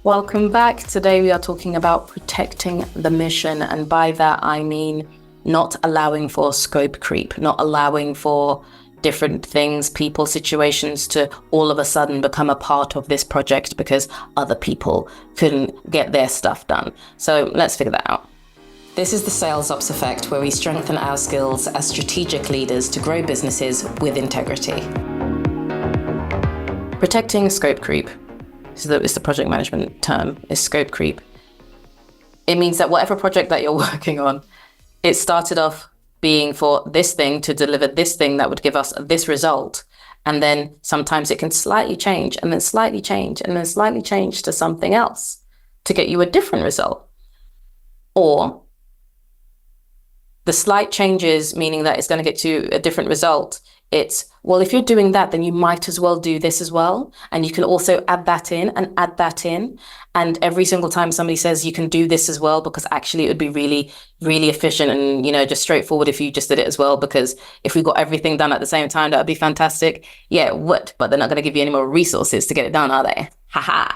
Welcome back. Today we are talking about protecting the mission. And by that, I mean not allowing for scope creep, not allowing for different things, people, situations to all of a sudden become a part of this project because other people couldn't get their stuff done. So let's figure that out. This is the Sales Ops Effect, where we strengthen our skills as strategic leaders to grow businesses with integrity. Protecting scope creep. So it's the project management term, is scope creep. It means that whatever project that you're working on, it started off being for this thing to deliver this thing that would give us this result. And then sometimes it can slightly change and then slightly change and then slightly change to something else to get you a different result. Or the slight changes, meaning that it's going to get you a different result. It's, well, if you're doing that, then you might as well do this as well. And you can also add that in and add that in. And every single time somebody says you can do this as well, because actually it would be really, really efficient and, just straightforward if you just did it as well, because if we got everything done at the same time, that would be fantastic. Yeah, it would, but they're not going to give you any more resources to get it done, are they? Haha.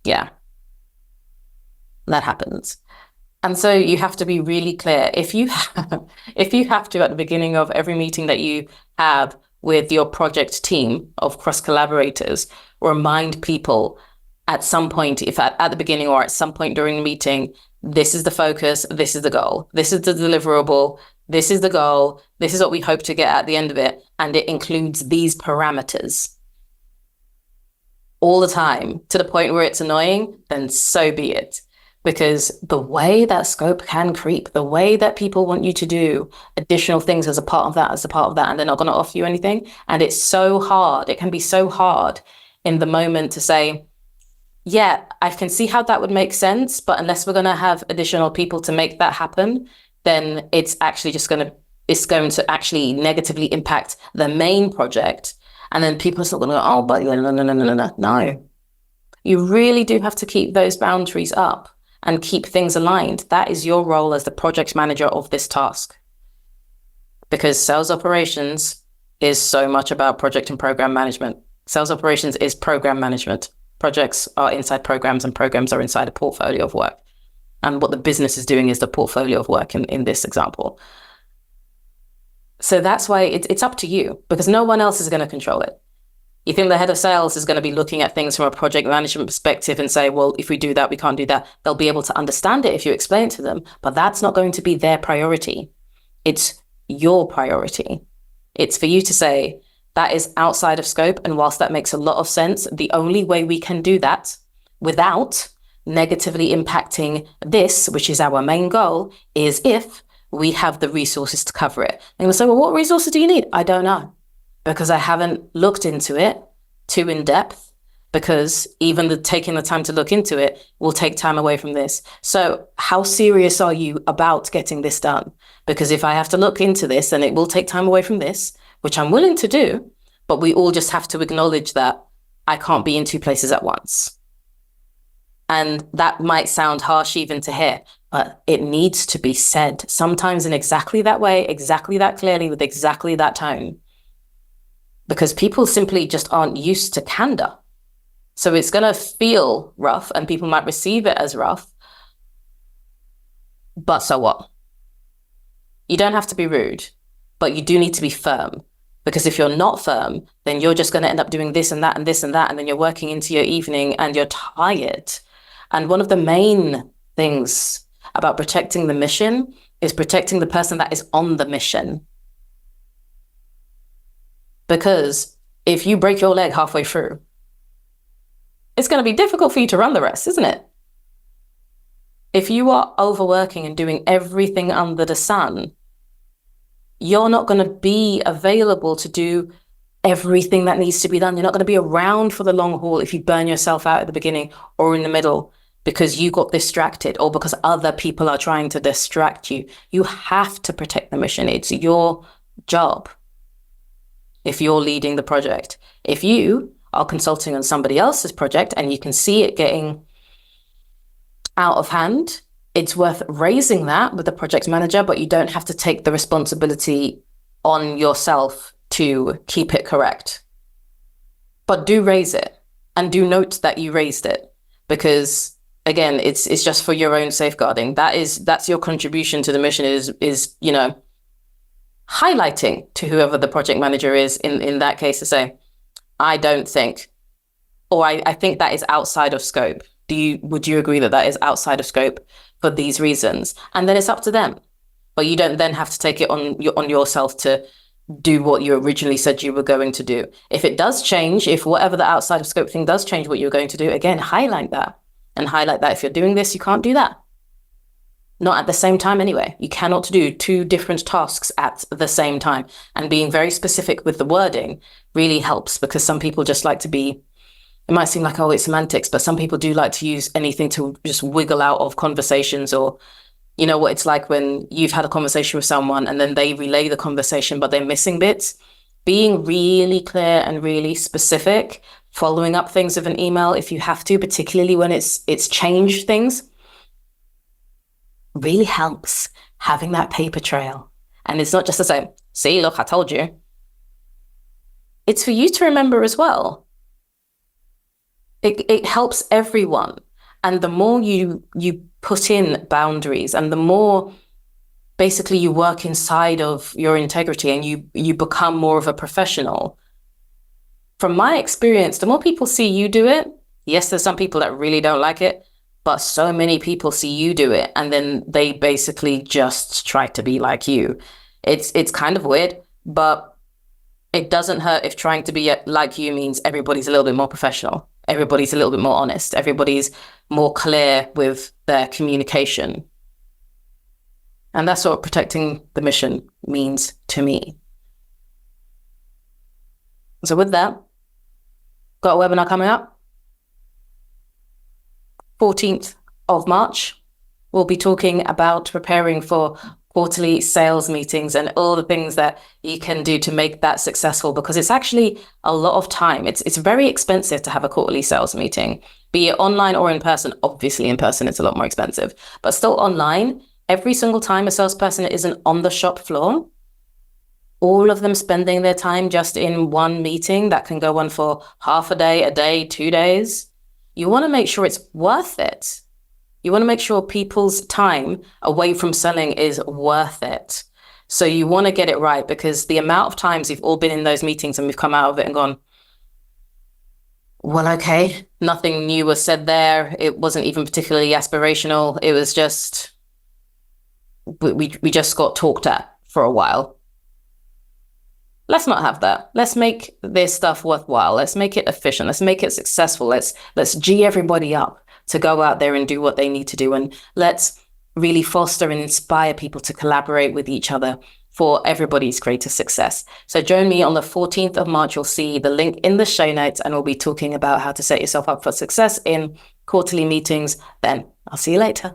Yeah, that happens. And so you have to be really clear. If you have to, at the beginning of every meeting that you have with your project team of cross collaborators, remind people at some point, if at the beginning or at some point during the meeting, this is the focus, this is the goal, this is the deliverable, this is the goal, this is what we hope to get at the end of it. And it includes these parameters all the time, to the point where it's annoying, then so be it. Because the way that scope can creep, the way that people want you to do additional things as a part of that, and they're not going to offer you anything. And it's so hard. It can be so hard in the moment to say, yeah, I can see how that would make sense, but unless we're going to have additional people to make that happen, then it's actually it's going to actually negatively impact the main project. And then people are still going to go, oh, but no. You really do have to keep those boundaries up and keep things aligned. That is your role as the project manager of this task. Because sales operations is so much about project and program management. Sales operations is program management. Projects are inside programs and programs are inside a portfolio of work. And what the business is doing is the portfolio of work in this example. So that's why it's up to you, because no one else is going to control it. You think the head of sales is going to be looking at things from a project management perspective and say, well, if we do that, we can't do that. They'll be able to understand it if you explain it to them, but that's not going to be their priority. It's your priority. It's for you to say, that is outside of scope. And whilst that makes a lot of sense, the only way we can do that without negatively impacting this, which is our main goal, is if we have the resources to cover it. And you'll say, well, what resources do you need? I don't know. Because I haven't looked into it too in depth, because even taking the time to look into it will take time away from this. So how serious are you about getting this done? Because if I have to look into this, then it will take time away from this, which I'm willing to do, but we all just have to acknowledge that I can't be in two places at once. And that might sound harsh even to hear, but it needs to be said, sometimes in exactly that way, exactly that clearly, with exactly that tone. Because people simply just aren't used to candor. So it's going to feel rough and people might receive it as rough. But so what? You don't have to be rude, but you do need to be firm. Because if you're not firm, then you're just going to end up doing this and that and this and that. And then you're working into your evening and you're tired. And one of the main things about protecting the mission is protecting the person that is on the mission. Because if you break your leg halfway through, it's going to be difficult for you to run the rest, isn't it? If you are overworking and doing everything under the sun, you're not going to be available to do everything that needs to be done. You're not going to be around for the long haul if you burn yourself out at the beginning or in the middle because you got distracted or because other people are trying to distract you. You have to protect the mission. It's your job. If you're leading the project, if you are consulting on somebody else's project and you can see it getting out of hand, it's worth raising that with the project manager, but you don't have to take the responsibility on yourself to keep it correct. But do raise it and do note that you raised it, because again, it's just for your own safeguarding. That's your contribution to the mission is, you know, highlighting to whoever the project manager is in that case to say, I don't think, or I think that is outside of scope. Would you agree that that is outside of scope for these reasons? And then it's up to them. But you don't then have to take it on yourself to do what you originally said you were going to do. If it does change, if whatever the outside of scope thing does change what you're going to do, again, highlight that. And highlight that if you're doing this, you can't do that. Not at the same time anyway. You cannot do two different tasks at the same time. And being very specific with the wording really helps, because some people just like to be, it might seem like, oh, it's semantics, but some people do like to use anything to just wiggle out of conversations. Or, you know what it's like when you've had a conversation with someone and then they relay the conversation, but they're missing bits. Being really clear and really specific, following up things with an email if you have to, particularly when it's changed things, really helps, having that paper trail. And it's not just to say, see, look, I told you. It's for you to remember as well. It helps everyone. And the more you put in boundaries, and the more basically you work inside of your integrity, and you become more of a professional. From my experience, the more people see you do it, yes, there's some people that really don't like it, but so many people see you do it, and then they basically just try to be like you. It's kind of weird, but it doesn't hurt if trying to be like you means everybody's a little bit more professional. Everybody's a little bit more honest. Everybody's more clear with their communication. And that's what protecting the mission means to me. So with that, got a webinar coming up. 14th of March, we'll be talking about preparing for quarterly sales meetings and all the things that you can do to make that successful, because it's actually a lot of time. It's very expensive to have a quarterly sales meeting, be it online or in person. Obviously in person, it's a lot more expensive, but still online, every single time a salesperson isn't on the shop floor, all of them spending their time just in one meeting that can go on for half a day, 2 days. You want to make sure it's worth it. You want to make sure people's time away from selling is worth it. So you want to get it right, because the amount of times we've all been in those meetings and we've come out of it and gone, well, okay, nothing new was said there. It wasn't even particularly aspirational. It was just, we just got talked at for a while. Let's not have that. Let's make this stuff worthwhile. Let's make it efficient. Let's make it successful. Let's G everybody up to go out there and do what they need to do. And let's really foster and inspire people to collaborate with each other for everybody's greater success. So join me on the 14th of March. You'll see the link in the show notes, and we'll be talking about how to set yourself up for success in quarterly meetings. Then I'll see you later.